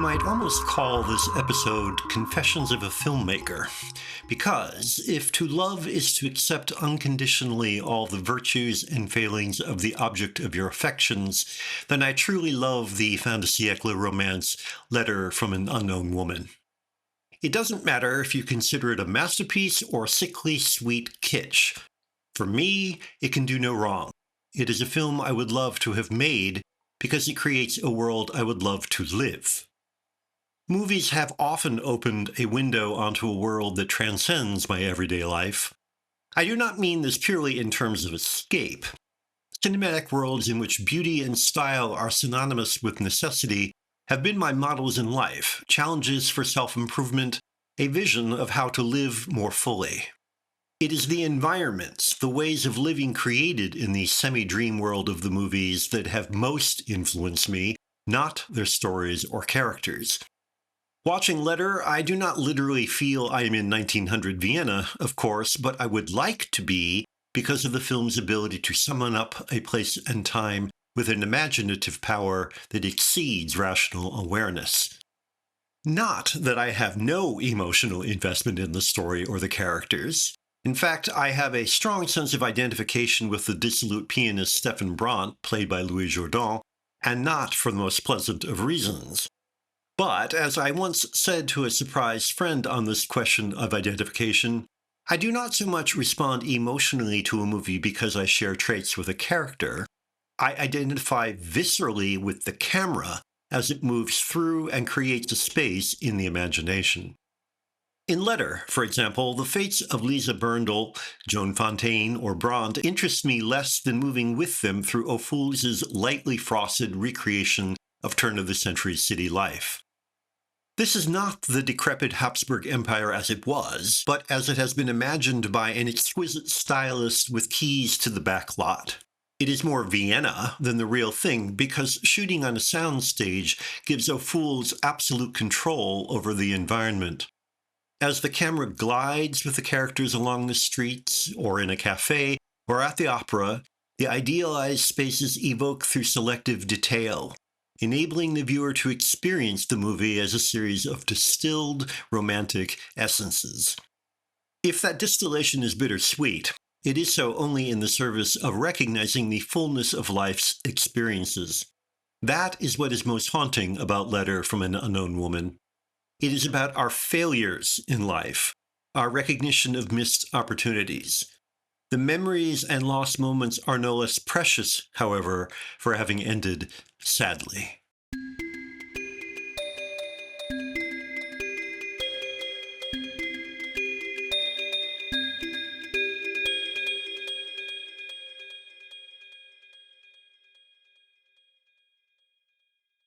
might almost call this episode Confessions of a Filmmaker, because if to love is to accept unconditionally all the virtues and failings of the object of your affections, then I truly love the fin de siècle romance Letter from an Unknown Woman. It doesn't matter if you consider it a masterpiece or sickly sweet kitsch. For me, it can do no wrong. It is a film I would love to have made because it creates a world I would love to live. Movies have often opened a window onto a world that transcends my everyday life. I do not mean this purely in terms of escape. Cinematic worlds in which beauty and style are synonymous with necessity have been my models in life, challenges for self-improvement, a vision of how to live more fully. It is the environments, the ways of living created in the semi-dream world of the movies that have most influenced me, not their stories or characters. Watching Letter, I do not literally feel I am in 1900 Vienna, of course, but I would like to be because of the film's ability to summon up a place and time with an imaginative power that exceeds rational awareness. Not that I have no emotional investment in the story or the characters. In fact, I have a strong sense of identification with the dissolute pianist Stephen Brant, played by Louis Jourdan, and not for the most pleasant of reasons. But, as I once said to a surprised friend on this question of identification, I do not so much respond emotionally to a movie because I share traits with a character. I identify viscerally with the camera as it moves through and creates a space in the imagination. In Letter, for example, the fates of Lisa Berndl, Joan Fontaine, or Brandt interest me less than moving with them through Ophuls' lightly frosted recreation of turn-of-the-century city life. This is not the decrepit Habsburg Empire as it was, but as it has been imagined by an exquisite stylist with keys to the back lot. It is more Vienna than the real thing because shooting on a soundstage gives Ophuls absolute control over the environment. As the camera glides with the characters along the streets, or in a cafe, or at the opera, the idealized spaces evoke through selective detail, enabling the viewer to experience the movie as a series of distilled, romantic essences. If that distillation is bittersweet, it is so only in the service of recognizing the fullness of life's experiences. That is what is most haunting about Letter from an Unknown Woman. It is about our failures in life, our recognition of missed opportunities. The memories and lost moments are no less precious, however, for having ended sadly.